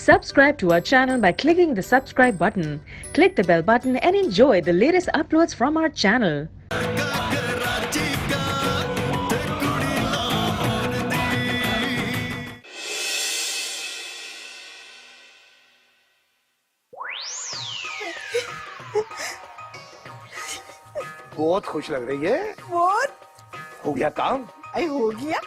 Subscribe to our channel by clicking the subscribe button. Click the bell button and enjoy the latest uploads from our channel. बहुत खुश लग रही है। बहुत हो गया काम? अरे हो गया।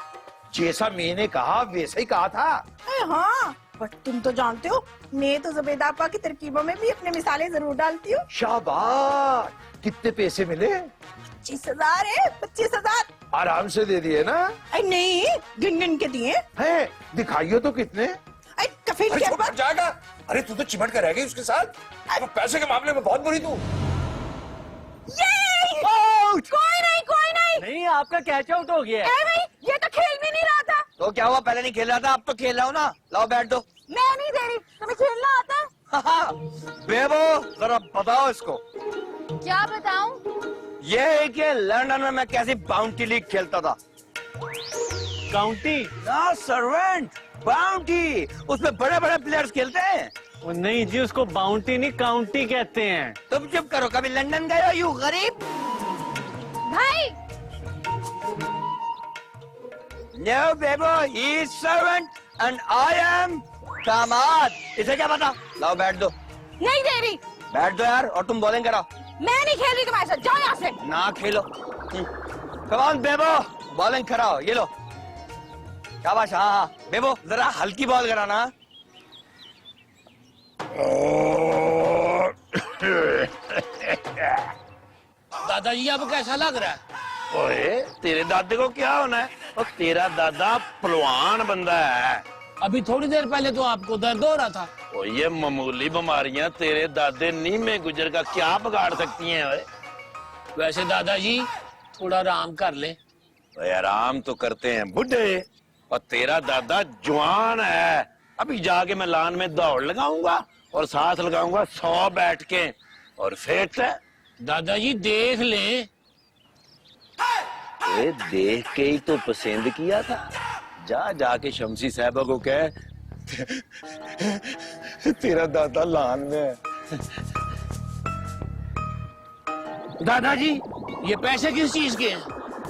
जैसा मैंने कहा वैसा ही कहा था। अरे हाँ, बट तुम तो जानते हो मैं तो ज़ुबैदा आपा की तरकीबों में भी अपने मिसालें जरूर डालती हूँ। शाबाश। कितने पैसे मिले? 25,000 है। 25,000 आराम से दे दिए ना? अरे नहीं, गिन गिन के दिए। है दिखाइयो तो कितने? अरे कफील अरे के छोड़ ऊपर जाएगा। अरे तू तो चिमट कर रह गई उसके साथ। अब पैसे के मामले में बहुत बुरी तू। कोई नहीं, आपका कैच आउट हो गया है। ए भाई, ये तो खेल भी नहीं रहा था। तो क्या हुआ, पहले नहीं खेल रहा था, अब तो खेल रहा हूँ ना। लाओ बैठ दो। मैं नहीं दे रही, तुम्हें खेलना आता है? बेबो जरा बताओ इसको। क्या बताऊं? ये है कि लंदन में मैं कैसी बाउंटी लीग खेलता था। काउंटी? ना सर्वेंट, बाउंटी। उसमें बड़े बड़े प्लेयर्स खेलते हैं। वो नहीं जी, उसको बाउंटी नहीं काउंटी कहते हैं। तुम चुप करो, कभी लंदन गए हो यू गरीब? भाई No Bebo, he is servant and I am दामाद। इसे क्या पता? लाओ बैठ दो। नहीं दे रही। बैठ दो यार, और तुम बॉलिंग कराओ। मैं नहीं खेल रही तुम्हारे साथ, जाओ यहाँ से। ना खेलो। कम ऑन बेबो, बॉलिंग कराओ। ये लो शाबाश। हाँ हाँ बेबो, जरा हल्की बॉल कराना। दादाजी आपको कैसा लग रहा है? ओए तेरे दादे को क्या होना है? और तेरा दादा पहलवान बंदा है। अभी थोड़ी देर पहले तो आपको दर्द हो रहा था। ओ ये मामूली बीमारियां तेरे दादे नीमे गुजर का क्या बिगाड़ सकती हैं? ओए वैसे दादाजी थोड़ा आराम कर ले। ओए आराम तो करते हैं बुढ़े, और तेरा दादा जवान है। अभी जाके मैं लान में दौड़ लगाऊंगा और साथ लगाऊंगा 100 बैठ के, और फिट है। दादाजी देख ले। ये देख के ही तो पसंद किया था। जा जाके शमसी साहबा को कह तेरा दादा लान में है। दादाजी ये पैसे किस चीज के हैं?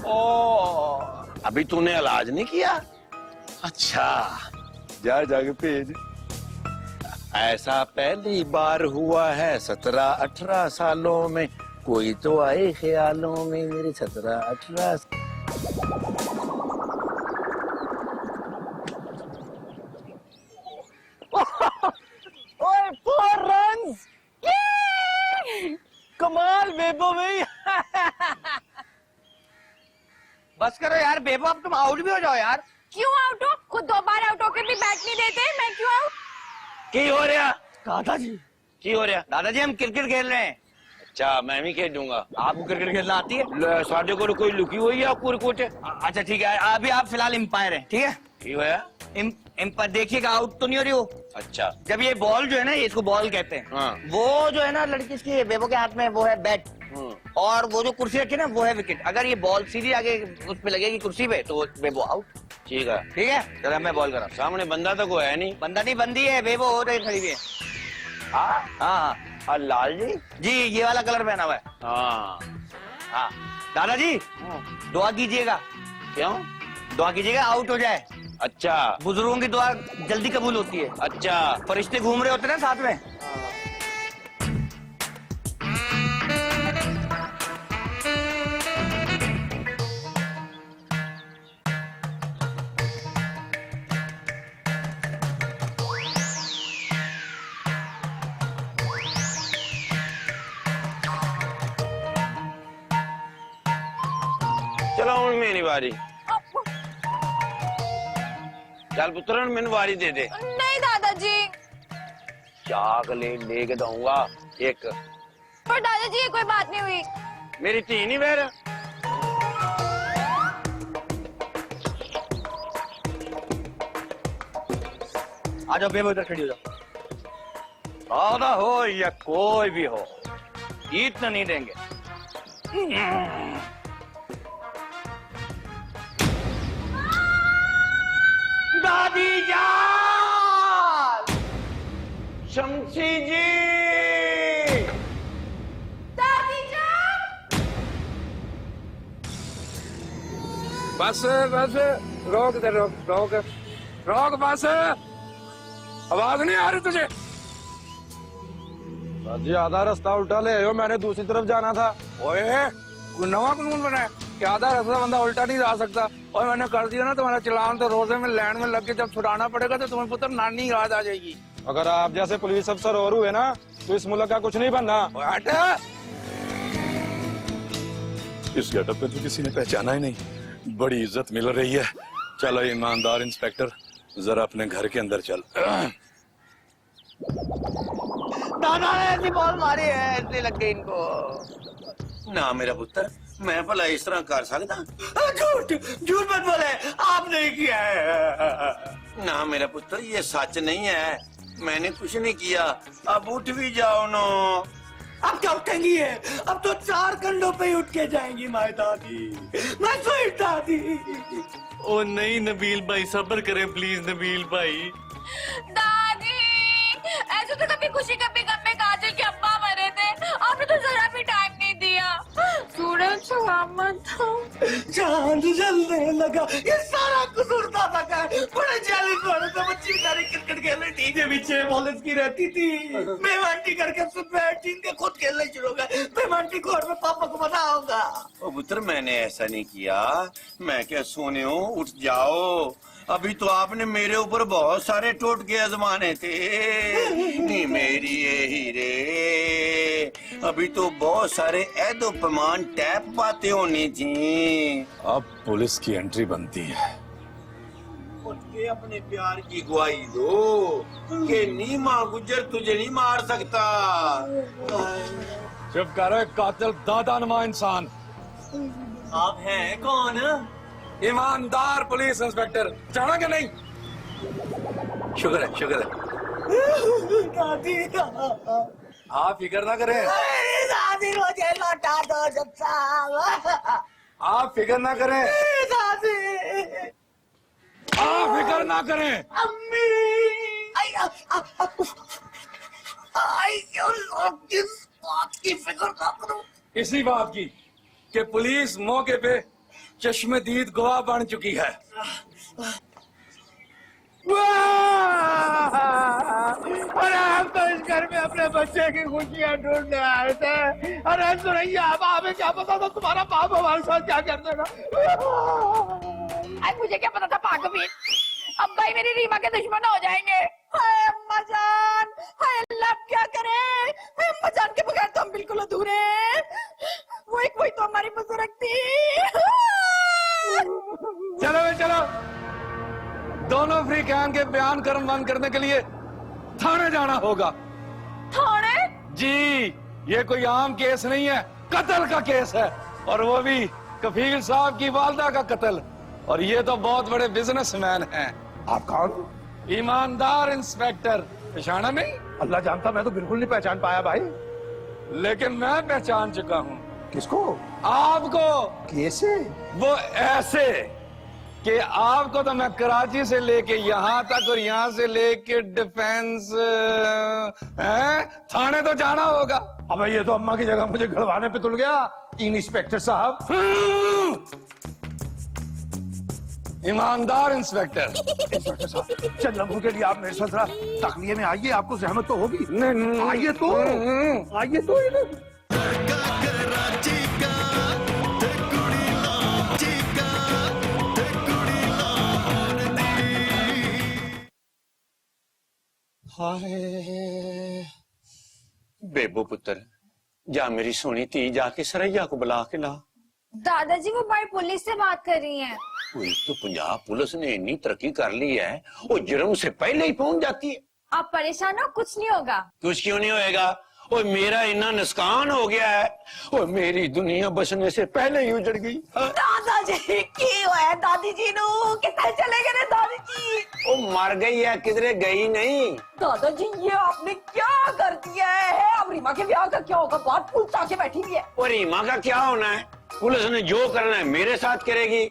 ओ अभी तूने इलाज नहीं किया? अच्छा जा जाके भेज। ऐसा पहली बार हुआ है 17-18 सालों में, कोई तो आए ख्यालों में मेरे 17-18। ओए 4 रन्स! कमाल बेबो भाई। बस करो यार बेबो, अब तुम आउट भी हो जाओ यार। क्यों आउट हो? खुद 2 बार आउट होके भी बैट नहीं देते, मैं क्यों आउट? की हो रहा? दादाजी की हो रहा? दादाजी हम क्रिकेट खेल रहे हैं। अच्छा मैं भी खेलूंगा। आपको क्रिकेट खेलना आती है? साढ़े को कोई लुकी हुई है कुर कुछ? अच्छा ठीक है, अभी आप फिलहाल एम्पायर हैं, ठीक है? की होया? एम्पायर देखिएगा, आउट तो नहीं हो रही हो। अच्छा जब ये बॉल जो है ना, इसको बॉल कहते हैं। हाँ। वो जो है ना लड़की, इसकी बेबो के हाथ में वो है बैट, और वो जो कुर्सी रखी है ना वो है विकेट। अगर ये बॉल सीधी आगे उस पे लगेगी कुर्सी पे तो बेबो आउट। ठीक है। ठीक है, चलो मैं बॉल करा। सामने बंदा तो कोई है नहीं। बंदा नहीं, बंदी है, बेबो हो रही खड़ी हुई है। हाँ हाँ और लाल जी? जी, ये वाला कलर पहना हुआ है। हाँ। हाँ दादाजी दुआ कीजिएगा। क्यों? दुआ कीजिएगा आउट हो जाए। अच्छा बुजुर्गों की दुआ जल्दी कबूल होती है। अच्छा। फरिश्ते घूम रहे होते हैं ना साथ में। चलो हूँ मेरी बारी। चल पुत्र मैंने बारी दे दे। नहीं दादाजी। चाक लेके दूंगा एक। पर दादाजी ये कोई बात नहीं हुई। मेरी धी नहीं बहर? आ जाओ बेबो, इधर खड़ी हो जाओ। दादा हो या कोई भी हो, जीत तो नहीं देंगे। दादी जान! शमसी जी। बस बस रोक दे, रोक रोक रोक, बस आवाज नहीं आ रही तुझे? जी आधा रास्ता उल्टा ले आयो, मैंने दूसरी तरफ जाना था। ओए कोई नवा कानून बना है कि आधा रास्ता बंदा उल्टा नहीं जा सकता? और मैंने कर दिया ना तुम्हारा चलान, तो रोजे में लाइन में लग के जब छुड़ाना पड़ेगा तो तुम्हें पुत्र नानी याद आ जाएगी। अगर आप जैसे पुलिस अफसर और हुए ना तो इस मुल्क का कुछ नहीं बनना। हट। इस गेटअप पे तो किसी ने पहचाना ही नहीं, बड़ी इज्जत मिल रही है। चलो ईमानदार इंस्पेक्टर, जरा अपने घर के अंदर चल। दादा ने ऐसी बॉल मारी है, ऐसे लग गई इनको। ना मेरा पुत्र, मैं भला इस तरह कर सकता? झूठ झूठ मत बोले, आप नहीं किया है। ना मेरा पुत्र, ये सच नहीं है, मैंने कुछ नहीं किया। अब उठ भी जाओ नो। अब क्या उठेंगी है? अब तो 4 कंधों पे ही उठ के जाएंगी माय दादी, मैं स्वीट दादी। ओ नहीं नबील भाई, सब्र करें प्लीज नबील भाई। दादी, ऐसे तो कभी खुशी कभी गम में काजल के अब्बा मरे थे, आपने तो जरा भी टाइम नहीं दिया। सूरज सलामत था। चांद जलने लगा, ये सारा कसूर दादा का है। बड़े जेलिस वाले तो बच्ची बेचारी क्रिकेट खेलने डीजे पीछे बॉलर्स की रहती थी, मेहमानटी करके सुन बैठी के खुद खेलने शुरू हो गए। मेहमानटी कोर्ट में पापा को बताऊंगा। ओ पुत्र, मैंने ऐसा नहीं किया। मैं क्या सोने हूँ, उठ जाओ। अभी तो आपने मेरे ऊपर बहुत सारे टोटके आजमाने थे। नी मेरी ये हीरे, अभी तो बहुत सारे ऐदोपमान टैप बातें होनी थी। अब पुलिस की एंट्री बनती है। उठ के अपने प्यार की गवाही दो कि नीमा गुजर तुझे नहीं मार सकता। चुप करो, एक कातिल दादा नुमा इंसान। आप हैं कौन? ईमानदार पुलिस इंस्पेक्टर, जाना कि नहीं? शुक्र है, शुक्र है। दादी आप फिक्र ना करें, दादी मुझे लौटा दो जब साहब। आप फिक्र ना करें, दादी आप फिक्र ना करें। अम्मी आई क्यों लोग किस बात की फिक्र ना करो? इसी बात की कि पुलिस मौके पे चश्मदीद गवाह बन चुकी है। अरे हम तो इस घर में अपने बच्चे की खुशियां ढूंढने आए थे। अरे सुनैया, अब हमें क्या पता था तुम्हारा बाप हमारे साथ क्या कर देगा। मुझे क्या पता था पागल, अब भाई मेरी रीमा के दुश्मन हो जाएंगे। हाय अम्मा जान, हाय अल्लाह, अब क्या करें? हाय अम्मा जान के बगैर तो हम बिल्कुल अधूरे हैं। वही तो हमारी बुजुर्ग थी। चलो भाई चलो, दोनों अफ्रीकान के बयान कर्म बंद करने के लिए थाने जाना होगा। थाने? जी, ये कोई आम केस नहीं है, कत्ल का केस है, और वो भी कफील साहब की वालदा का कत्ल। और ये तो बहुत बड़े बिजनेसमैन हैं। आप कौन? ईमानदार इंस्पेक्टर, पहचाना नहीं? अल्लाह जानता, मैं तो बिल्कुल नहीं पहचान पाया भाई। लेकिन मैं पहचान चुका हूँ। किसको? आपको। कैसे? वो ऐसे कि आपको तो मैं कराची से लेके यहाँ तक और यहाँ से लेके डिफेंस थाने तो जाना होगा। अब ये तो अम्मा की जगह मुझे घड़वाने पे तुल गया। इंस्पेक्टर साहब। ईमानदार इंस्पेक्टर। इंस्पेक्टर साहब, चंद लम्हों के लिए आप मेरे साथ जरा तकलिये में आइए, आपको जहमत तो होगी। आइए तो, आइए तो। बेबो पुत्र, जा मेरी सोनी धी, जाके सरैया को बुला के ला। दादाजी वो बड़ी पुलिस से बात कर रही हैं। कोई तो पंजाब पुलिस ने इतनी तरक्की कर ली है, वो जुर्म से पहले ही पहुंच जाती है। आप परेशान हो, कुछ नहीं होगा। कुछ क्यों नहीं होएगा? ओ मेरा इतना नुकसान हो गया है, ओ मेरी दुनिया बसने से पहले ही उजड़ गई। दादाजी की है दादी जी नु कितने चले गए दादी जी? ओ मर गई है, किधरे गई नहीं। दादाजी ये आपने क्या कर दिया है? अब रीमा के ब्याह का क्या होगा? बहुत पुलिस आके बैठी हुई है। और रीमा का क्या होना है? पुलिस ने जो करना है मेरे साथ करेगी।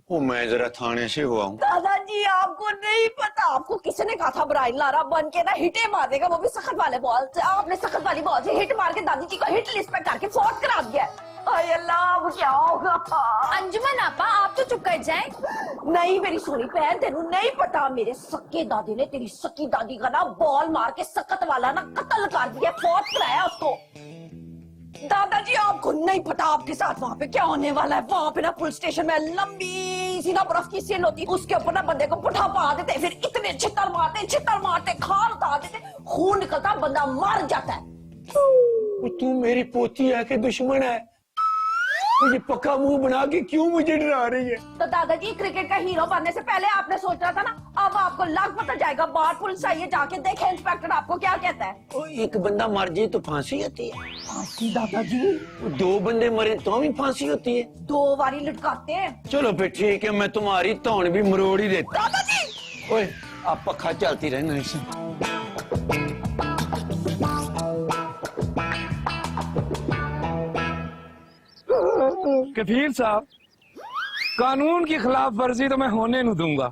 वो मैं जरा थाने से हुआ हूँ। दादाजी आपको नहीं पता, आपको किसने कहा था ब्राइन लारा बन के ना हिटे मार देगा, वो भी सख्त वाले बॉल से। आपने सख्त वाली बॉल से हिट मार के दादी जी को हिट लिस्ट पे करके फौत करा दिया। हाय अल्लाह, अब क्या होगा? अंजुमन आपा आप तो चुप कर जाए। नहीं मेरी सोनी बहन, तेनू नहीं पता, मेरे सक्के दादी ने तेरी सक्की दादी का ना बॉल मार के सख्त वाला ना कत्ल कर दिया, फौत कराया उसको। दादाजी आपको नहीं पता आपके साथ वहाँ पे क्या होने वाला है। वहाँ पे ना पुलिस स्टेशन में लंबी सी ना बर्फ की सेल होती है, उसके ऊपर ना बंदे को पुठा पा देते, फिर इतने छित्तर मारते खाल उतार देते, खून निकलता, बंदा मर जाता है। तू मेरी पोती है कि दुश्मन है? मुझे पक्का मुंह बना के क्यों मुझे डरा रही है? तो दादाजी क्रिकेट का हीरो बनने से पहले आपने सोचा था ना, अब आपको लग पता जाएगा। बाहर पुलिस आई है, जाके देखे इंस्पेक्टर आपको क्या कहता है। एक बंदा मर जाए तो फांसी होती है? फांसी दादाजी? 2 बंदे मरे तो भी फांसी होती है? 2 बारी लटकाते हैं। चलो फिर ठीक है, मैं तुम्हारी तौन भी मरोड़ ही देता। दादाजी ओए आप पक्का चलती रहना इसे। कफील साहब, कानून की खिलाफ वर्जी तो मैं होने नहीं दूंगा।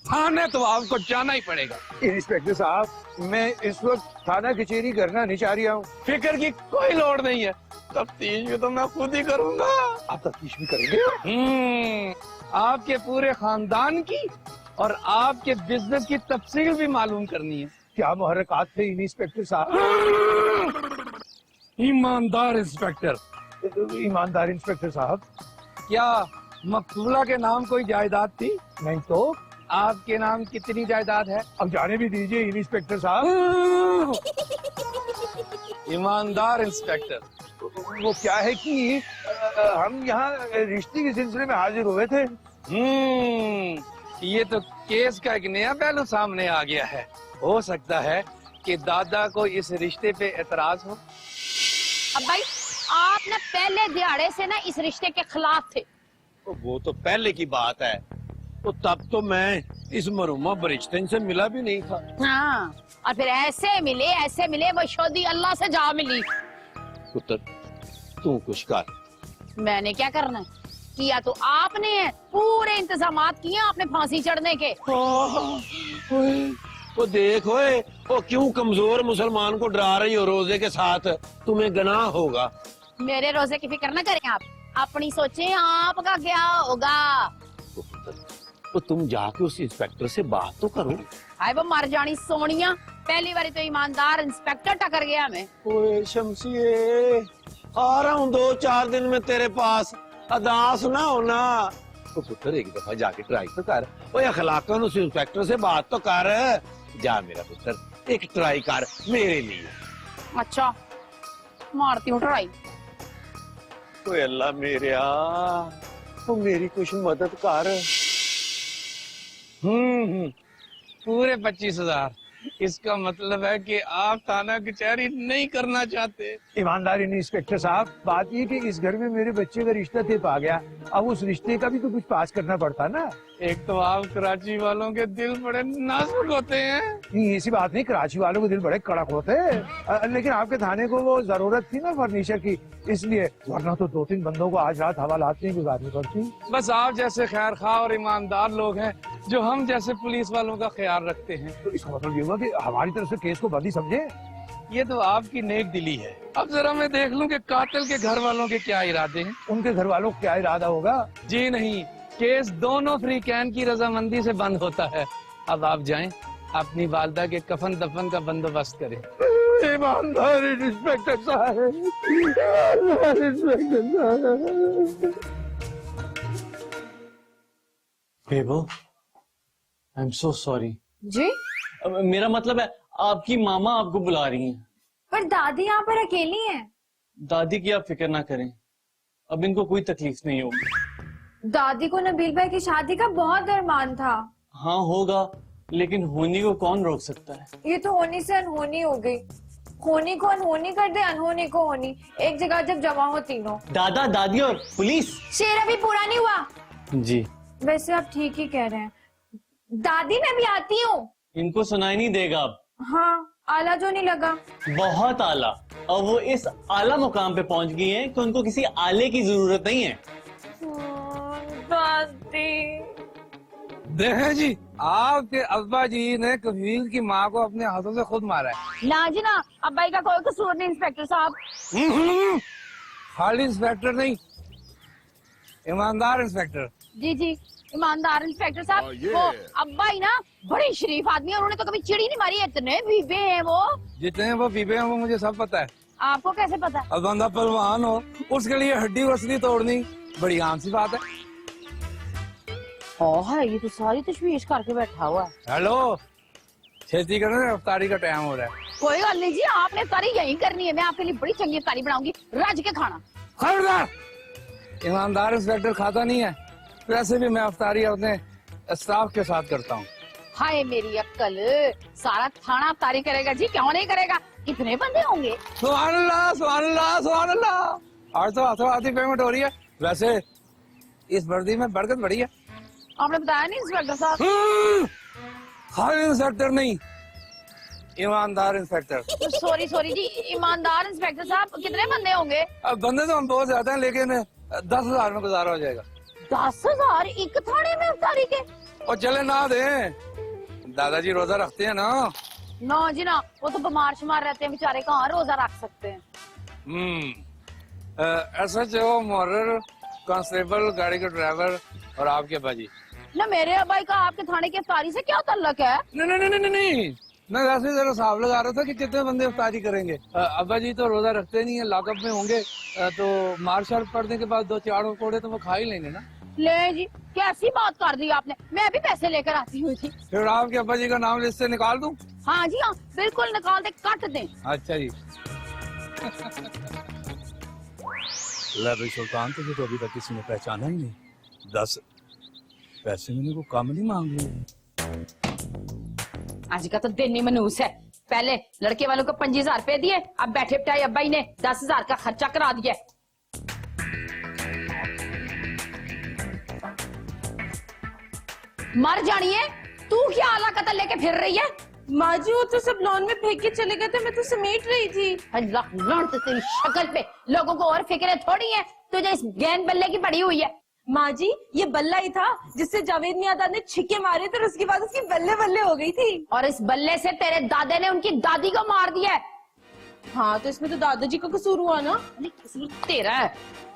थाने तो आपको जाना ही पड़ेगा। इंस्पेक्टर साहब, मैं इस वक्त थाना कचहरी करना नहीं चाह रहा हूँ। फिक्र की कोई लोड़ नहीं है, तफ्तीश भी तो मैं खुद ही करूंगा। आप तफ्तीश भी करेंगे? आपके पूरे खानदान की और आपके बिजनेस की तफसील भी मालूम करनी है। क्या मुहर्रकात थे इंस्पेक्टर साहब? ईमानदार इंस्पेक्टर। ईमानदार इंस्पेक्टर साहब, क्या मकबूला के नाम कोई जायदाद थी? नहीं तो? आपके नाम कितनी जायदाद है? अब जाने भी दीजिए इंस्पेक्टर साहब। ईमानदार इंस्पेक्टर, वो क्या है कि हम यहाँ रिश्ते के सिलसिले में हाजिर हुए थे। ये तो केस का एक नया पहलू सामने आ गया है। हो सकता है कि दादा को इस रिश्ते पे एतराज हो। अब भाई आप ना पहले दिहाड़े से ना इस रिश्ते के खिलाफ थे। वो तो पहले की बात है, तो तब तो मैं इस मरूमा बरिश्ते से मिला भी नहीं था। हाँ, और फिर ऐसे मिले वो शोदी अल्लाह से जा मिली। पुत्र तू कुछ कर। मैंने क्या करना है? किया तो आपने है, पूरे इंतजामात किए आपने फांसी चढ़ने के। वो देख ओए, वो क्यों कमजोर मुसलमान को डरा रही हो रोजे के साथ? तुम्हें गुनाह होगा। मेरे रोजे की फिक्र न करें आप, अपनी सोचें आपका क्या होगा। तो तुम जाके उस इंस्पेक्टर से बात तो करो। हाय वो मर जानी सोनिया, पहली बारी तो ईमानदार इंस्पेक्टर टकर गया हमें। ओए शमसिए, आ रहा हूँ 2-4 दिन में तेरे पास, अदास ना होना। तो पुत्र एक दफा जाके ट्राई तो कर। ओए अखलाकन उस इंस्पेक्टर से बात तो कर। जा मेरा पुत्र, एक ट्राई कर मेरे लिए। अच्छा मारती हूँ ट्राई। ओए अल्लाह मेरे, तो मेरी कुछ मदद कर। पूरे 25,000। इसका मतलब है कि आप थाना कचहरी नहीं करना चाहते। ईमानदार इंस्पेक्टर साहब, बात ये कि इस घर में मेरे बच्चे का रिश्ता थे पा गया, अब उस रिश्ते का भी तो कुछ पास करना पड़ता ना। एक तो आप कराची वालों के दिल बड़े नाजुक होते हैं। नहीं ऐसी बात नहीं, कराची वालों के दिल बड़े कड़क होते हैं, लेकिन आपके थाने को वो जरूरत थी ना फर्नीचर की, इसलिए, वरना तो 2-3 बंदों को आज रात हवालात नहीं गुजारनी पड़ती। बस आप जैसे खैर खा और ईमानदार लोग हैं जो हम जैसे पुलिस वालों का ख्याल रखते हैं। तो इसका मतलब ये हुआ कि हमारी तरफ से केस को बंदी समझे। ये तो आपकी नेक दिली है। अब जरा मैं देख लूं कि कातिल के घर वालों के क्या इरादे हैं। उनके घर वालों को क्या इरादा होगा? जी नहीं, केस दोनों अफ्रीकैन की रजामंदी से बंद होता है। अब आप जाएं, अपनी वालदा के कफन दफन का बंदोबस्त करें। ईमानदार इंस्पेक्टर साहब, ईमानदार इंस्पेक्टर साहब। बेबो, आई एम सो सॉरी। जी? मेरा मतलब है आपकी मामा आपको बुला रही हैं। पर दादी यहाँ पर अकेली हैं। दादी की आप फिक्र ना करें, अब इनको कोई तकलीफ नहीं होगी। दादी को नबील भाई की शादी का बहुत अरमान था। हाँ होगा, लेकिन होनी को कौन रोक सकता है? ये तो होनी से अनहोनी हो गई। होनी को अनहोनी कर दे, अनहोनी को होनी, एक जगह जब जमा हो तीनों। दादा दादी और पुलिस। शेर अभी पूरा नहीं हुआ। जी वैसे आप ठीक ही कह रहे हैं। दादी मैं भी आती हूँ। इनको सुनाई नहीं देगा अब। हाँ, आला जो नहीं लगा। बहुत आला, और वो इस आला मुकाम पे पहुंच गई हैं कि उनको किसी आले की जरूरत नहीं है। दादी देखें जी, आपके अब्बा जी ने कफील की माँ को अपने हाथों से खुद मारा है। ना जी ना, अब्बाई का कोई कसूर नहीं इंस्पेक्टर साहब। खाली इंस्पेक्टर नहीं, ईमानदार इंस्पेक्टर। जी जी, ईमानदार इंस्पेक्टर साहब। वो अब्बाई ना बड़े शरीफ आदमी है, उन्होंने तो कभी चिड़ी नहीं मारी। इतने बीबे हैं वो। जितने वो पीपे हैं वो मुझे सब पता है। आपको कैसे पता? अब बंदा पहलवान हो, उसके लिए हड्डी वसली तोड़नी बड़ी आम सी बात है। है, ये तो सारी तशवीश करके बैठा हुआ है। हेलो, खेती करने अफ्तारी का टाइम हो रहा है। कोई गल नहीं जी, आपने अफ्तारी यही करनी है। मैं आपके लिए बड़ी चंगी अफ्तारी बनाऊंगी, रज के खाना। खबरदार, ईमानदार इंस्पेक्टर खाता नहीं है। वैसे भी मैं अफ्तारी अपने स्टाफ के साथ करता हूँ। हाय मेरी अक्कल, सारा थाना अफ्तारी करेगा जी, क्यों नहीं करेगा? कितने बंदे होंगे? सुभान अल्लाह, सुभान अल्लाह, सुभान अल्लाह। आज तो हाथों हाथी पेमेंट हो रही है। वैसे इस वर्दी में बरकत बड़ी है। आपने बताया नहीं इंस्पेक्टर साहब? खाली इंस्पेक्टर नहीं, ईमानदार इंस्पेक्टर। सॉरी सॉरी जी, ईमानदार इंस्पेक्टर साहब। कितने बंदे होंगे? अब बंदे तो हम बहुत ज्यादा हैं, लेकिन 10,000 में गुजारा हो जाएगा। 10,000 एक थाने में अफ्तारी के? और चले ना दें, दादाजी रोजा रखते हैं ना। ना जी ना, वो तो बीमार शुमार रहते हैं बेचारे, कहाँ रोजा रख सकते हैं। SHO, मुहर्रिर, कांस्टेबल, गाड़ी के ड्राइवर और आपके बाजी। ना मेरे अब्बाई का आपके थाने की अफ्तारी से क्या ताल्लुक है? नहीं, मैं वैसे जरा हिसाब लगा रहा था कि कितने बंदे अफ्तारी करेंगे। अब्बा जी तो रोजा रखते नहीं है, लॉकअप में होंगे, तो मार शार पड़ने के बाद 2-4 पकौड़े तो वो खा ही लेंगे ना। ले जी, कैसी बात कर दी आपने। मैं भी पैसे लेकर आती हुई थी। फिर आपके अब्बा जी का नाम लिस्ट से निकाल दूं? हाँ जी हाँ, बिल्कुल निकाल दे, काट दे। अच्छा जी। ले सुल्तान, तुझे तो अभी तक किसी ने पहचाना ही नहीं। 10 पैसे मैंने को कम नहीं मांग लिए। आज का तो दिन ही मनूस है। पहले लड़के वालों को 25,000 रुपए दिए, अब बैठे बिठाए अब्बाई ने 10,000 का खर्चा करा दिया। मर जानी है तू, क्या आला कतल लेके फिर रही है? माँ जी, वो तो सब लॉन में फेंक के चले गए थे, मैं तो समेट रही थी। अल्लाह लानत तेरी शक्ल पे। लोगों को और फिक्र थोड़ी है, तुझे इस गेंद बल्ले की पड़ी हुई है। माँ जी, ये बल्ला ही था जिससे जावेद मियां ने छिक्के मारे थे और उसके बाद उसकी बल्ले बल्ले हो गई थी। और इस बल्ले से तेरे दादे ने उनकी दादी को मार दिया है। हाँ, तो इसमें तो दादाजी का कसूर हुआ ना। नहीं, कसूर तेरा है।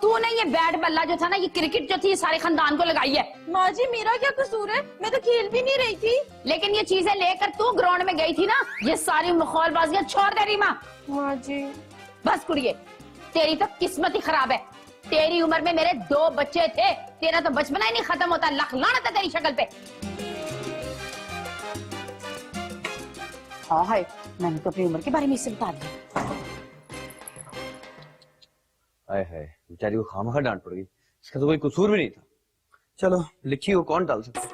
तूने ये बैट बल्ला जो था ना, ये क्रिकेट जो थी, ये सारे खानदान को लगाई है। माँ जी, मेरा क्या कसूर है? मैं तो खेल भी नहीं रही थी। लेकिन ये चीजें लेकर तू ग्राउंड में गई थी ना, ये सारी मखौलबाजियां छोड़ दे रही माँ। माँ जी, बस कुड़िए, तेरी तो किस्मत ही खराब है। तेरी उम्र में मेरे 2 बच्चे थे, तेरा तो बचपना ही नहीं खत्म होता। लख लानत है तेरी शक्ल पे। हाँ है, मैंने तो अपनी उम्र के बारे में इससे बता दिया। हाय हाय, बेचारी को खामखा डांट पड़ गई। इसका तो कोई कसूर भी नहीं था। चलो, लिखी हो कौन डाल सकता।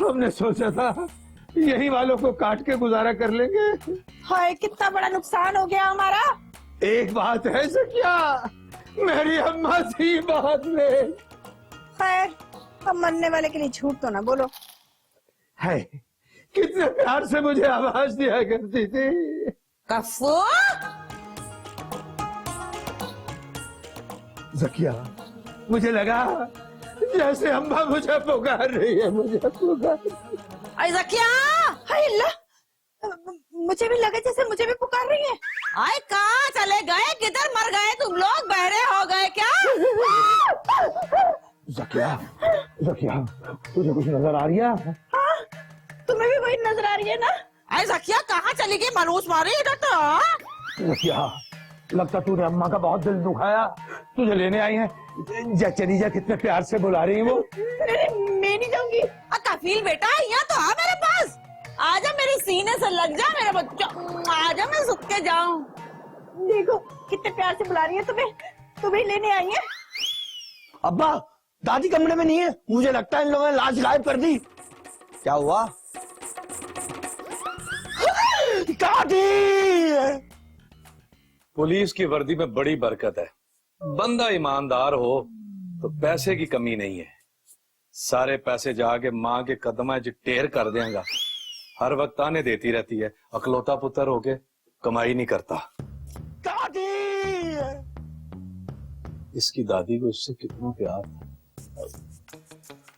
हमने सोचा था यही वालों को काट के गुजारा कर लेंगे। हाय, कितना बड़ा नुकसान हो गया हमारा। एक बात है क्या, मेरी अम्मा थी बाद में। खैर, अब मरने वाले के लिए झूठ तो ना बोलो। है, कितने प्यार से मुझे आवाज दिया करती थी। कफू, जकिया, मुझे लगा जैसे अम्मा मुझे पुकार रही है, मुझे पुकार। अरे जकिया, हाय अल्लाह, मुझे भी लगा जैसे मुझे भी पुकार रही है। आए, कहाँ चले गए? किधर मर गए तुम लोग? बहरे हो गए क्या? जकिया, जकिया, तुझे कुछ नजर आ रही है? हाँ, तुम्हें भी वही नजर आ रही है ना? अरे जकिया, कहाँ चली गई? मनूस मारी इधर तो। जकिया, लगता तूने अम्मा का बहुत दिल दुखाया, तुझे लेने आई है। जा चली जा, कितने प्यार से बुला रही है वो। मैं नहीं जाऊंगी। कफील बेटा, यहाँ तो आ मेरे पास। आजा, मेरे सीने से लग जा मेरा बच्चा। आजा, मैं सुख के जाऊं। देखो कितने प्यार से बुला रही है तुम्हें, तुम्हें लेने आई है। अब्बा, दादी कमरे में नहीं है। मुझे लगता है इन लोगों ने लाश गायब कर दी। क्या हुआ? दादी! पुलिस की वर्दी में बड़ी बरकत है। बंदा ईमानदार हो तो पैसे की कमी नहीं है। सारे पैसे जाके माँ के कदम च टेर कर देगा हर वक्त ताने देती रहती है, अकलौता पुत्र होके कमाई नहीं करता। दादी इसकी दादी को इससे कितना प्यार था।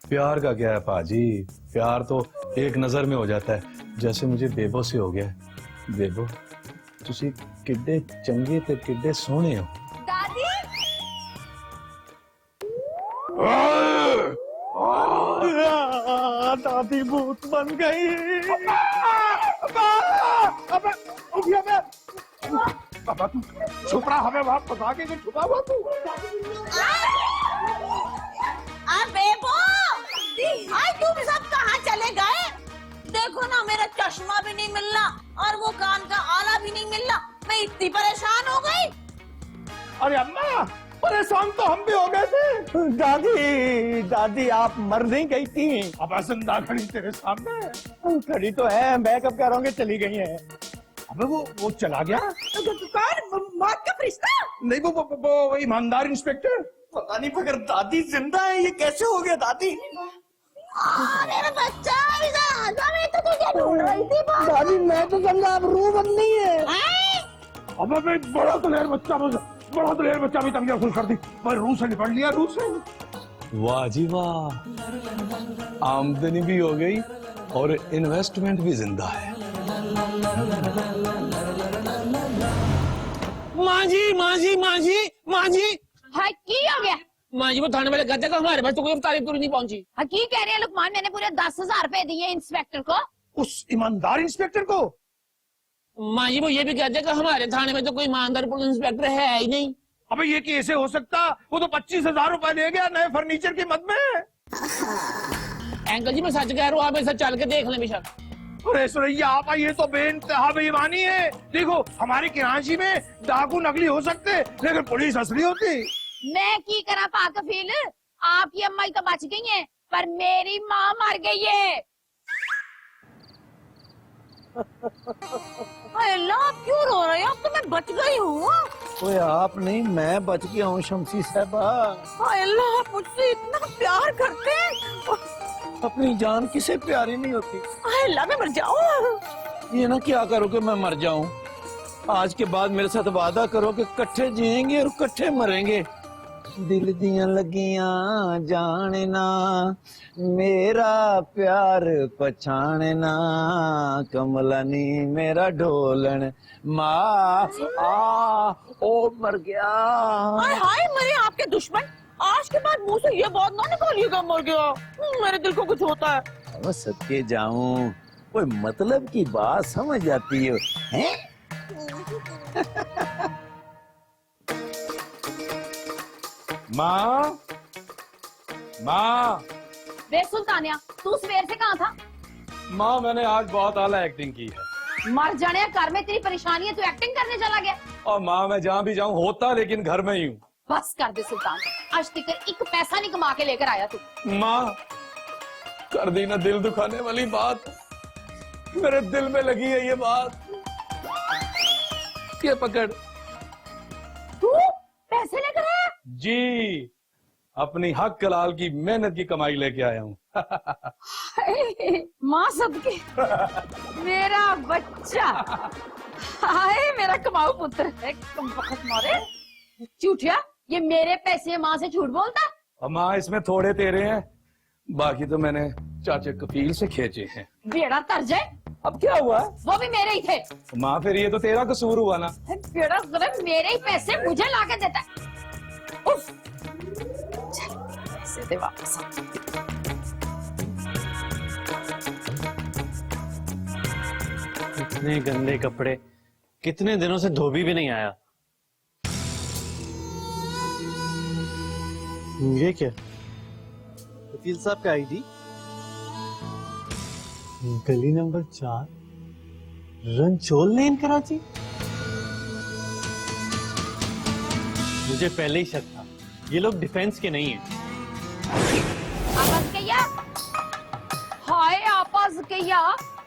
प्यार का क्या है पाजी, प्यार तो एक नजर में हो जाता है, जैसे मुझे बेबो से हो गया। बेबो तुसी किड्डे चंगे ते किड्डे सोहने हो। दादी दादी भूत बन गई। पापा तू छुप रहा, हमें वहां फंसा के छुपा हुआ तू। बेबो हाय, तुम सब कहाँ चले गए? देखो ना, मेरा चश्मा भी नहीं मिल रहा और वो कान का आला भी नहीं मिल रहा। मैं इतनी परेशान हो गई। अरे अम्मा, परेशान तो हम भी हो गए थे। दादी दादी आप मर नहीं गई थी? अब जिंदा खड़ी तेरे सामने। खड़ी तो है, मैं कब कह रहा हूँ कि चली गई है। अबे वो चला गया। कौन? मौत का फरिश्ता? नहीं, वो ईमानदार इंस्पेक्टर। पता नहीं, मगर दादी जिंदा है, ये कैसे हो गया दादी? मेरा बच्चा मैं तो तुझे ढूंढ रही थी। दादी मैं तो समझा अब रूह बननी है। अब बड़ा दलेर बच्चा भी तंगिया खुल कर दी, पर रूह से निपट लिया, रूह से। वाह जी वाह, आमदनी भी हो गई और इन्वेस्टमेंट भी जिंदा है। माँ जी हाय, की हो गया? माँ जी, वो थाने वाले कहते हैं कि हमारे पास तो कोई तारीफ पूरी नहीं पहुंची। की कह रहे हैं लुकमान? मैंने पूरे 10,000 रुपए दिए इंस्पेक्टर को। उस ईमानदार इंस्पेक्टर को? माँ जी, वो ये भी कहते हैं कि हमारे थाने में तो कोई ईमानदार पुलिस इंस्पेक्टर है ही नहीं। अबे ये कैसे हो सकता? वो तो 25,000 रुपए ले गया नए फर्नीचर की मद में। अंकल जी, मैं सच कह रहा हूँ, आप ऐसा चल के देख लें बेशक। अरे सुरैया आपा, ये तो बेइंतहा बेईमानी है। देखो, हमारे कराची में डाकू नकली हो सकते, लेकिन पुलिस असली होती। मैं की करा पाकफील? आपकी अम्मा ही तो बच गई है, पर मेरी माँ मर गई है। अल्लाह, आप क्यों रो रहे हो? अब तो मैं बच गई हूँ। ओए आप नहीं, मैं बच गया हूँ शमसी साहबा। अल्लाह, आप मुझसे इतना प्यार करते हैं। अपनी जान किसे प्यारी नहीं होती। अल्लाह, मैं मर जाऊँ। ये ना क्या करो कि मैं मर जाऊं। आज के बाद मेरे साथ वादा करो कि कट्ठे जिएंगे और कट्ठे मरेंगे। दिल दियां लगियां जानना, मेरा प्यार पछाणना, कमला नी मेरा ढोलन माँ ओ मर गया। हाय हाय, मेरे आपके दुश्मन, आज के बाद मुंह से ये बात ना निकालिएगा मर गया। मेरे दिल को कुछ होता है। अब सदके जाऊं, कोई मतलब की बात समझ जाती है, हैं? माँ वे सुल्तानिया, तू सवेर से कहाँ था? माँ, मैंने आज बहुत आला एक्टिंग की है। मर जाने, घर में तेरी परेशानी है, तू एक्टिंग करने चला गया। और माँ, मैं जहाँ भी जाऊँ होता लेकिन घर में ही हूँ। बस कर दे सुल्तान, आज तक एक पैसा नहीं कमा के लेकर आया तू। माँ, कर दी ना दिल दुखाने वाली बात, मेरे दिल में लगी है ये बात। ये पकड़। तू पैसे लेकर आया? जी, अपनी हक कलाल की मेहनत की कमाई लेके आया हूँ। माँ सबके मेरा बच्चा, हाय मेरा कमाऊ पुत्र है। मारे झूठिया, ये मेरे पैसे माँ से झूठ बोलता? और माँ, इसमें थोड़े तेरे हैं, बाकी तो मैंने चाचे कफील से खींचे हैं। बेड़ा तर जाए। अब क्या हुआ? वो भी मेरे ही थे। माँ, फिर ये तो तेरा कसूर हुआ ना। बेड़ा गर्म, मेरे ही पैसे मुझे लाके देता है। उफ, चल, पैसे दे वापस। इतने गंदे कपड़े, कितने दिनों से धोबी भी नहीं आया। ये क्या? वकील साहब का आईडी, गली नंबर 4, रंचोल लेन, कराची। मुझे पहले ही शक था, ये लोग डिफेंस के नहीं हैं। हाय आपस कैया,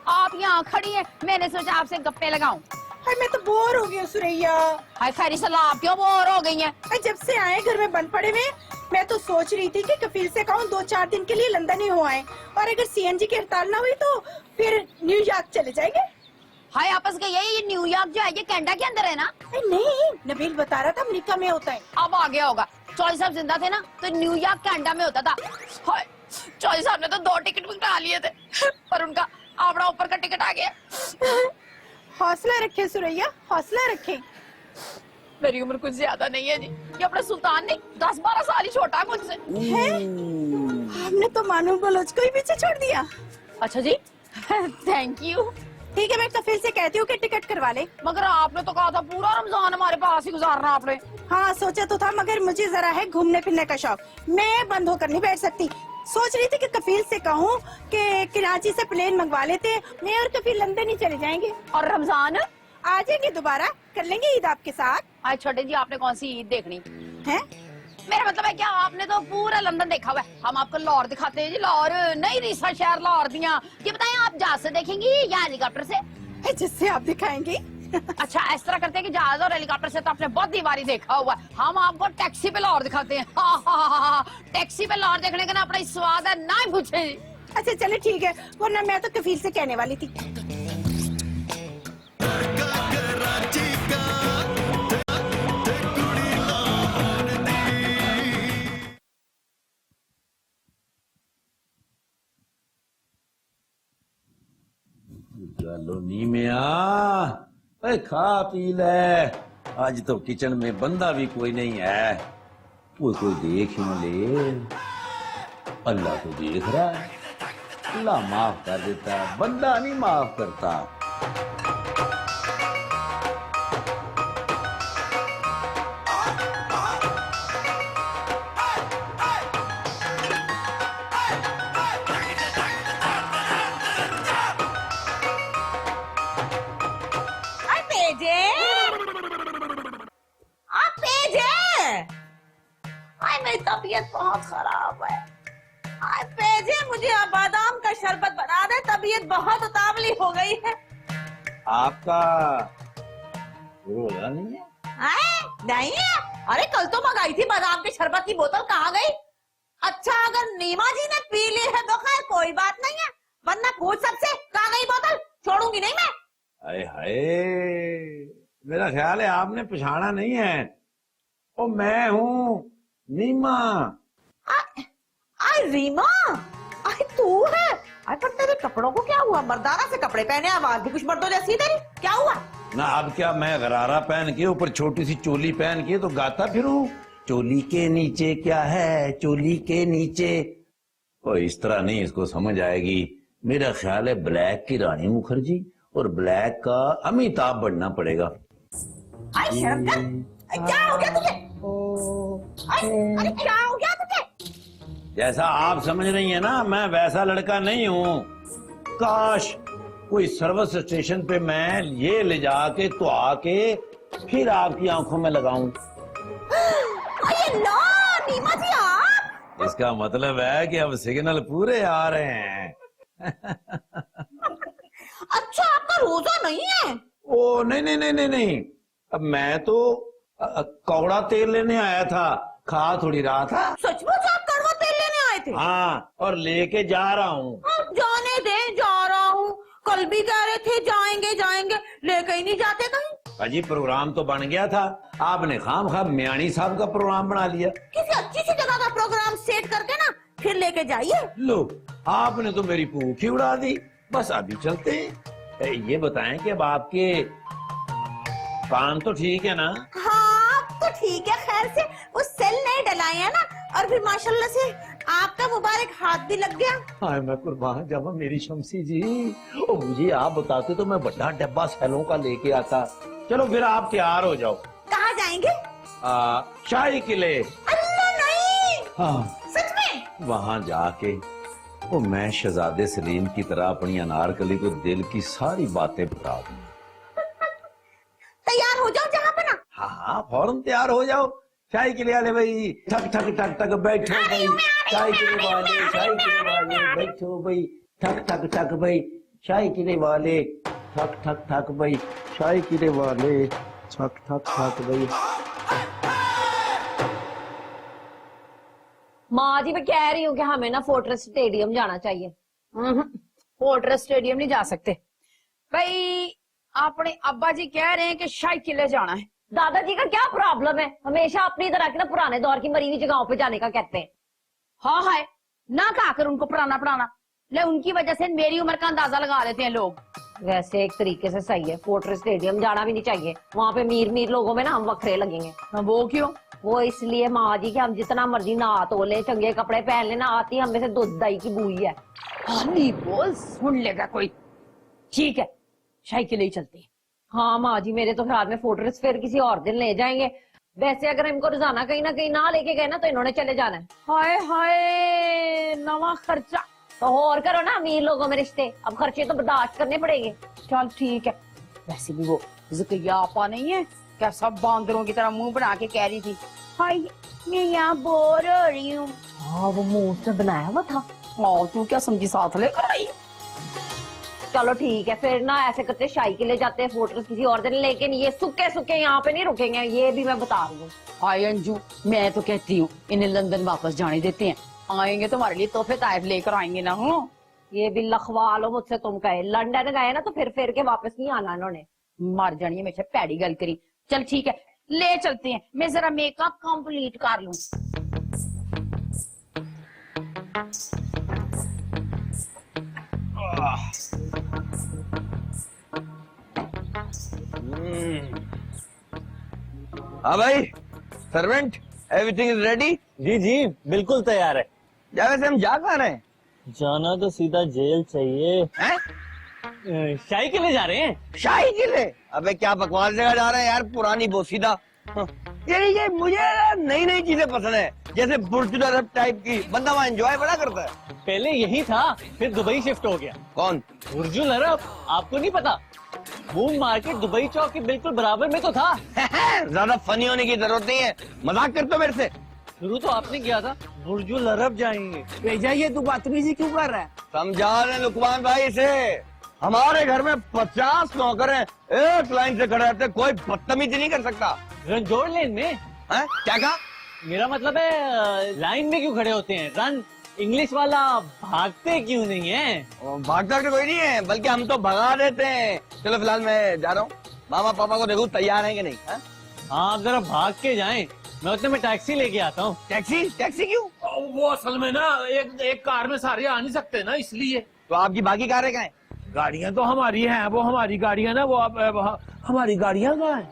आप यहाँ खड़ी हैं, मैंने सोचा आपसे गप्पे लगाऊं। हाय, मैं तो बोर हो गई हूँ सुरैया। हाय खैरी सलाह, आप क्यों बोर हो गई हैं? जब से आए घर में बंद पड़े हुए, मैं तो सोच रही थी कि कफील से कहूँ 2-4 दिन के लिए लंदन ही हो आए, और अगर सीएनजी की हड़ताल ना हुई तो फिर न्यूयॉर्क चले जाएंगे। हाय आपस के ये न्यूयॉर्क जो है ये कनाडा के अंदर है ना? नहीं, नबील बता रहा था अमेरिका में होता है। अब आ गया होगा। चौधरी साहब जिंदा थे ना तो न्यूयॉर्क कनाडा में होता था। हाय चौधरी साहब ने तो 2 टिकट बुक करा लिए थे, पर उनका आपड़ा ऊपर का टिकट आ गया। हौसला रखे सुरैया, हौसला रखे। मेरी उम्र कुछ ज्यादा नहीं है जी, ये अपना सुल्तान नहीं 10-12 साल ही छोटा है मुझसे। हमने तो मानो बलोच को ही पीछे छोड़ दिया। अच्छा जी थैंक यू। ठीक है, मैं कफील से कहती हूँ कि टिकट करवा ले। मगर आपने तो कहा था पूरा रमजान हमारे पास ही गुजारना आपने। हाँ सोचा तो था, मगर मुझे जरा है घूमने फिरने का शौक, मैं बंद होकर नहीं बैठ सकती। सोच रही थी कि कफील से कहूँ कि कराची से प्लेन मंगवा लेते, मैं और कफील लंदन ही चले जाएंगे। और रमजान आ जाएंगे दोबारा, कर लेंगे ईद आपके साथ। आज छोटे जी आपने कौन सी ईद देखनी है? मेरा मतलब है क्या आपने तो पूरा लंदन देखा हुआ है, हम आपको लाहौर दिखाते हैं जी। लाहौर नई रीसा शहर लाहौर दिया। ये बताएं आप जहाज से देखेंगी या हेलीकॉप्टर से? जिससे आप दिखाएंगे। अच्छा इस तरह करते हैं कि जहाज और हेलीकॉप्टर से तो आपने बहुत दीवारी देखा हुआ है, हम आपको टैक्सी पे लाहौर दिखाते हैं। टैक्सी पे लाहौर देखने का ना अपना स्वाद है ना ही पूछे। अच्छा चले ठीक है, वरना मैं तो कफील से कहने वाली थी। चलो नी मिया, अरे खा पी ले। आज तो किचन में बंदा भी कोई नहीं है, कोई देख ही न ले। अल्लाह तो देख रहा है, अल्लाह माफ कर देता है, बंदा नहीं माफ करता। मेरी तबीयत बहुत खराब है। आज पेजे मुझे बादाम का शरबत बना दे, तबीयत बहुत उतावली हो गई है। आपका रोजा नहीं है? नहीं है? अरे कल तो मंगाई थी बादाम के शरबत की बोतल, कहाँ गई? अच्छा अगर नीमा जी ने पी ली है तो खैर कोई बात नहीं है, वरना पूछ सबसे कहाँ गई बोतल, छोड़ूंगी नहीं मैं। अरे हाय, मेरा ख्याल है आपने पछाड़ा नहीं है, ओ मैं हूँ नीमा। आई रीमा, आई तू है? आई पर तेरे कपड़ों को क्या हुआ? मर्दाना से कपड़े पहने, आवाज भी कुछ मर्दों जैसी तेरी, क्या हुआ? ना अब क्या मैं गरारा पहन के ऊपर छोटी सी चोली पहन के तो गाता फिरूं, चोली के नीचे क्या है, चोली के नीचे। ओ इस तरह नहीं इसको समझ आएगी। मेरा ख्याल है ब्लैक की रानी मुखर्जी और ब्लैक का अमिताभ बनना पड़ेगा। आई शर्म कर, क्या हो गया तुझे? अरे क्या हो गया तुझे? जैसा आप समझ रही हैं ना, मैं वैसा लड़का नहीं हूँ। काश कोई सर्विस स्टेशन पे मैं ये ले जाके तो आके फिर आपकी आंखों में लगाऊं। अरे ना नीमा जी आप। इसका मतलब है कि अब सिग्नल पूरे आ रहे हैं। अच्छा आपका रोजा नहीं है? ओ नहीं नहीं नहीं नहीं नहीं, अब मैं तो कौड़ा तेल लेने आया था, खा थोड़ी रहा था। सचमुच आप कड़वा तेल लेने आए थे? हाँ, और लेके जा रहा हूँ। जाने दे, जा रहा हूँ। कल भी कह रहे थे जाएंगे जाएंगे, लेके ही नहीं जाते कहीं। अजी प्रोग्राम तो बन गया था, आपने खामखा म्याणी साहब का प्रोग्राम बना लिया। किसी अच्छी सी जगह का प्रोग्राम सेट करके ना फिर लेके जाइए। लो आपने तो मेरी भूख ही उड़ा दी। बस अभी चलते हैं। ये बताएं कि अब आपके कान तो ठीक है ना? हाँ तो ठीक है, खैर से वो सेल नहीं डलाए है ना, और फिर माशाल्लाह से आपका मुबारक हाथ भी लग गया। हाय मैं कुर्बान जावा मेरी शमसी जी, ओ मुझे आप बताते तो मैं बड़ा डब्बा सेलों का लेके आता। चलो फिर आप तैयार हो जाओ। कहाँ जाएंगे? शाही किले। अल्लाह नहीं। हाँ सच में? वहाँ जाके वो मैं शहजादे सलीम की तरह अपनी अनारकली को दिल की सारी बातें बता दूँ। तैयार हो जाओ जहाँ पे ना। हाँ हाँ फौरन तैयार हो जाओ। चाय के लिए वाले भाई, ठक ठक ठक ठक बैठो भाई, चाय के लिए वाले, चाय के लिए वाले बैठो भाई, ठक ठक ठक भाई, चाय के लिए वाले, ठक ठक ठक भाई, चाय के लिए वाले, ठक ठक ठक भाई। माँ जी मैं कह रही हूँ कि हमें ना फोर्ट्रेस स्टेडियम जाना चाहिए। फोर्ट्रेस स्टेडियम नहीं जा सकते भाई, अपने अब्बा जी कह रहे हैं कि शाही किले जाना है। दादाजी का क्या प्रॉब्लम है? हमेशा अपनी तरह की ना पुराने दौर की मरी हुई जगहों पे जाने का कहते हैं। हाँ है ना, कहा कर उनको पुराना पुराना, ले उनकी वजह से मेरी उम्र का अंदाजा लगा लेते हैं लोग। वैसे एक तरीके से सही है, फोर्ट्रेस स्टेडियम जाना भी नहीं चाहिए। वहाँ पे मीर लोगों में ना हम वक्रे लगेंगे। वो क्यों? वो इसलिए माँ जी कि हम जितना मर्जी नहा धो ले, चंगे कपड़े पहन ले, ना आती हमें से दूध दही की बुई है। नहीं बोल, सुन लेगा कोई। ठीक है, शाही किले ही चलते हैं। हाँ माँ जी, मेरे तो ख्याल में फोर्ट्रेस फिर किसी और दिन ले जाएंगे। वैसे अगर इनको रोजाना कहीं ना कहीं ना लेके गए ना तो इन्होंने चले जाना है। हाय हाय, नवा खर्चा। तो और करो ना, अमीर लोगों में रिश्ते, अब खर्चे तो बर्दाश्त करने पड़ेंगे। चल ठीक है। वैसे भी वो ज़किया आपा नहीं है क्या, सब बांदरों की तरह मुंह बना के कह रही थी, हाय मैं यहाँ बोर हो रही हूँ। हाँ वो मुंह से बनाया हुआ था। हाँ तू क्या समझी, साथ लेकर आई। चलो ठीक है, फिर ना ऐसे करते शाही के ले जाते हैं फोर्ट्रेस किसी और दिन, लेकिन ये सूखे सूखे यहाँ पे नहीं रुकेंगे, ये भी मैं बता रही हूँ। हाय अंजू, मैं तो कहती हूँ इन्हें लंदन वापस जाने देते हैं, आएंगे तुम्हारे लिए तोहफे ताइफ लेकर आएंगे ना। हो ये भी लखवा लो मुझसे, तुम कहे लंदन गए ना तो फिर के वापस नहीं आना इन्होंने। मर जानी है, मैं पैड़ी गल करी। चल ठीक है, ले चलते हैं, मैं जरा मेकअप कंप्लीट कर लूं। हाँ भाई, सर्वेंट एवरीथिंग इज रेडी? जी जी बिल्कुल तैयार है। या वैसे हम जा कहाँ रहे हैं? जाना तो सीधा जेल चाहिए। हैं? शाही के लिए जा रहे हैं। शाही किले? अबे क्या बकवास जगह जा रहे हैं यार, पुरानी बोसीदा। हाँ, ये मुझे नई नई चीजें पसंद है, जैसे बुर्ज अरब टाइप की, बंदा वहाँ एंजॉय बड़ा करता है। पहले यही था, फिर दुबई शिफ्ट हो गया। कौन? बुर्जुल अरब, आपको नहीं पता? मून मार्केट दुबई चौक के बिल्कुल बराबर में तो था। ज्यादा फनी होने की जरूरत नहीं है, मजाक करते हो मेरे से। शुरू तो आपने किया था, बुर्जुल अरब जाएंगे। भेजा, ये तू बदतमीजी क्यों कर रहा है? समझा रहे लुकमान भाई से, हमारे घर में 50 नौकर हैं, एक लाइन से खड़े रहते, कोई बदतमीजी नहीं कर सकता। रंजोड़ लेन में? है? क्या कहा? मेरा मतलब है लाइन में क्यों खड़े होते हैं? रन इंग्लिश वाला, भागते क्यों नहीं है? भागता तो कोई नहीं है, बल्कि हम तो भगा देते हैं। चलो फिलहाल मैं जा रहा हूँ, मामा पापा को देखो तैयार है कि नहीं। है? हाँ अगर आप भाग के जाएं, मैं उतने में टैक्सी लेके आता हूँ। टैक्सी? टैक्सी क्यों? वो असल में ना एक कार में सारे आ नहीं सकते ना, इसलिए। तो आपकी बाकी कारें कहाँ हैं? गाड़ियां तो हमारी हैं, वो हमारी गाड़ियां ना, वो हमारी गाड़ियां कहाँ हैं?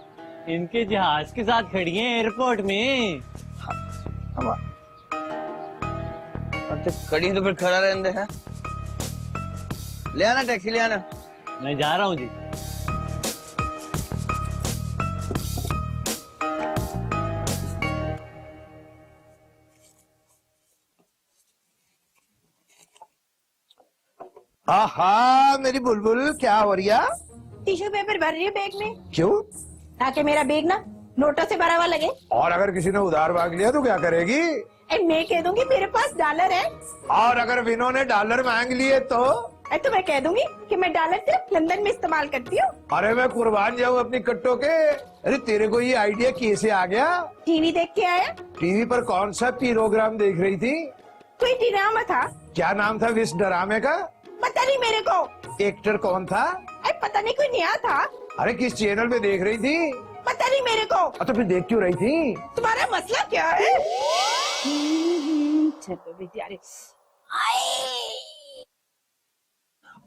इनके जहाज के साथ खड़ी हैं एयरपोर्ट में। अच्छा कड़ी तो फिर खड़ा रहने दे। ले आना टैक्सी, ले आना। मैं जा रहा हूँ जी। आहा मेरी बुलबुल, क्या हो रही है? टिश्यू पेपर भर रही है बैग में, क्यों? ताकि मेरा बैग ना नोटों से भरा हुआ लगे। और अगर किसी ने उधार मांग लिया तो क्या करेगी? मैं कह दूंगी मेरे पास डॉलर है। और अगर विनो ने डॉलर मांग लिए तो? तो मैं कह दूंगी कि मैं डॉलर सिर्फ लंदन में इस्तेमाल करती हूँ। अरे मैं कुर्बान जाऊँ अपनी कट्टों के। अरे तेरे को ये आइडिया कैसे आ गया? टीवी देख के आया। टीवी पर कौन सा प्रोग्राम देख रही थी? कोई ड्रामा था। क्या नाम था इस ड्रामे का? पता नहीं मेरे को। एक्टर कौन था? पता नहीं, कोई नया था। अरे किस चैनल पे देख रही थी? पता नहीं मेरे को। तो फिर देख क्यों रही थी? तुम्हारा मसला क्या है? चलो बेचारे।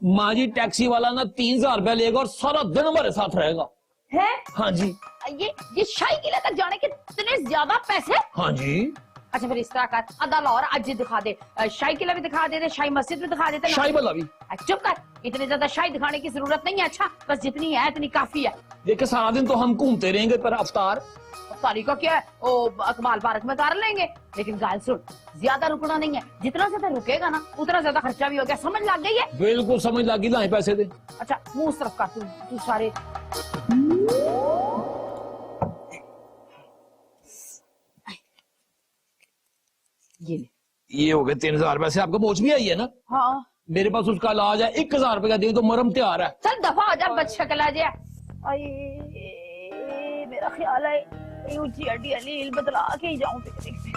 माँ जी टैक्सी वाला ना 3000 रुपया लेगा और सारा दिन हमारे साथ रहेगा। है? हाँ जी। ये शाही किले तक जाने के इतने ज्यादा पैसे? हाँ जी। अच्छा फिर इस तरह का अदा और आज दिखा दे, शाही किला भी दिखा दे, शाही मस्जिद भी दिखा देते। शाही वाला भी। चुप कर, इतने ज्यादा शाही दिखाने की जरूरत नहीं है। अच्छा बस जितनी है इतनी काफी है। देखिए सारा दिन तो हम घूमते रहेंगे, पर अफ्तार तारीख का क्या है, वो अकमाल पार्क में कर लेंगे। लेकिन गाल सुन, ज्यादा रुकना नहीं है, जितना ज्यादा रुकेगा ना उतना ज्यादा खर्चा भी हो गया। समझ लग गई है? बिल्कुल समझ लगी, लाए पैसे दे। अच्छा मुंह उस तरफ कर, तू सारे ये हो गए 3000 पैसे। आपको पहुंच भी आई है ना? हाँ मेरे पास उसका इलाज है, 1000 रुपए का दे तो मरम तैयार है। चल दफा हो जा, बच्चा कला जा। मेरा ख्याल है ऊंची हड्डी अलील बदला के ही जाऊं पिकनिक पे।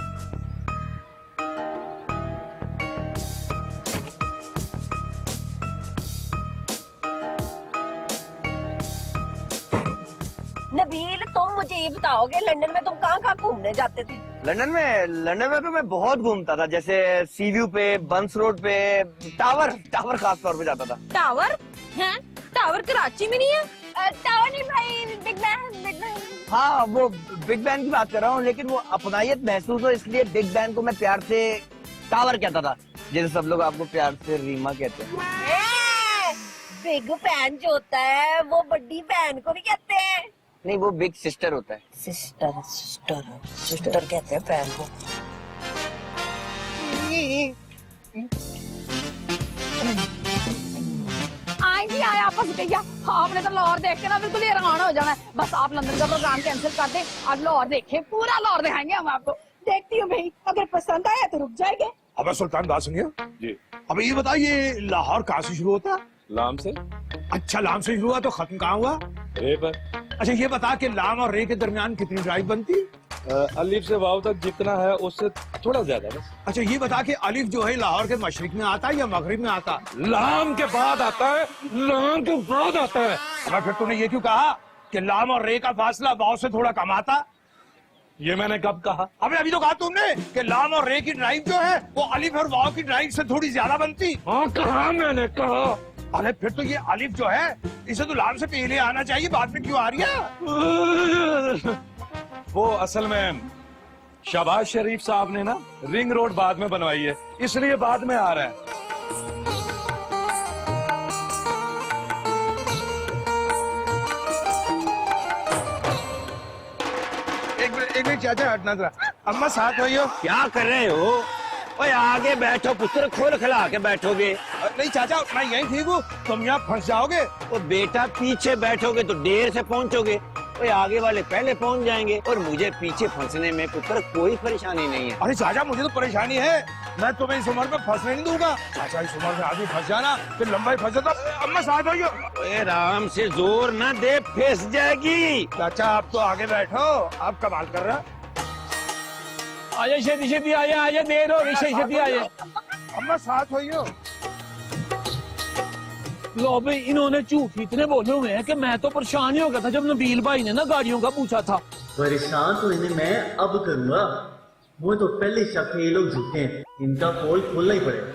नबील तुम मुझे ये बताओगे लंदन में तुम कहाँ कहाँ घूमने जाते थे? लंदन में तो मैं बहुत घूमता था, जैसे सी व्यू पे, बंस रोड पे, टावर खास तौर पे जाता था। टावर है? टावर कराची में नहीं है? टावर नहीं भाई, बिग बैन। हाँ, वो बिग बैन की बात कर रहा हूँ, लेकिन वो अपनायत महसूस हो इसलिए बिग बैन को मैं प्यार से टावर कहता था, जैसे सब लोग आपको प्यार से रीमा कहते हैं। बिग बैन जो होता है वो बड़ी बहन को नहीं कहते हैं। नहीं, वो बिग सिस्टर होता है। सिस्टर कहते हैं बहन को। आई जी आए आपस भैया, आपने तो लाहौर देख के ना बिल्कुल हैरान हो जाना है। बस आप लंदन का प्रोग्राम कैंसिल कर दे, आज लाहौर देखे, पूरा लाहौर दिखाएंगे हम आपको। देखती हूँ भाई, अगर पसंद आया तो रुक जाएंगे। अब सुल्तान बात सुनिए जी। अब ये बताइए लाहौर कहाँ से शुरू होता है? लाम से। अच्छा, लाम से शुरू हुआ तो खत्म कहाँ हुआ? रे पर। अच्छा, ये बता कि लाम और रे के दरमियान कितनी ड्राइव बनती? अलिफ से वाव तक जितना है उससे थोड़ा ज्यादा बस। अच्छा, ये बता कि अलिफ जो है लाहौर के मशरिक में आता है या मगरिब में आता? लाम के बाद आता है, लाम के बाद आता है। अब फिर तूने ये क्यों कहा कि लाम और रे का फासला वाव से थोड़ा कम आता? ये मैंने कब कहा? अबे अभी तो कहा तुमने कि लाम और रे की ड्राइव जो है वो अलिफ और वाव की ड्राइव से थोड़ी ज्यादा बनती। हाँ कहा मैंने, कहा। अरे फिर तो ये अलिफ जो है इसे तो लाम से पहले आना चाहिए, बाद में क्यों आ रही है? वो असल में शहबाज शरीफ साहब ने ना रिंग रोड बाद में बनवाई है, इसलिए बाद में आ रहा है। एक मिनट चाचा, हटना जरा। अम्मा साथ होइयो। क्या कर रहे हो? ओए आगे बैठो पुत्र, खोल खिला के बैठोगे। नहीं चाचा, मैं यहीं ठीक हूँ, तुम यहाँ फंस जाओगे। तो बेटा पीछे बैठोगे तो देर से पहुंचोगे, ओए आगे वाले पहले पहुंच जाएंगे, और मुझे पीछे फंसने में पुत्र कोई परेशानी नहीं है। अरे चाचा, मुझे तो परेशानी है, मैं तुम्हें इस उम्र में फंसने नहीं दूंगा। चाचा, इस उम्र में आदमी फंस जाना फिर लंबाई फंसे तो। अम्मा साथ होइयो। ओए आराम से, जोर ना दे, फंस जाएगी। चाचा आप तो आगे बैठो, आप कमाल कर रहा। आजा छेती छेती आजा, आजा देर हो रही, छेती आजा। अम्मा साथ होइयो। लो भाई, इन्होंने झूठ इतने बोले हुए हैं कि मैं तो परेशान ही हो गया था जब नबील भाई ने ना गाड़ियों का पूछा था। परेशान तो इन्हें मैं अब करूंगा, वो तो पहले शक है ये लोग झूठे हैं, इनका पोल खोलना ही पड़ेगा।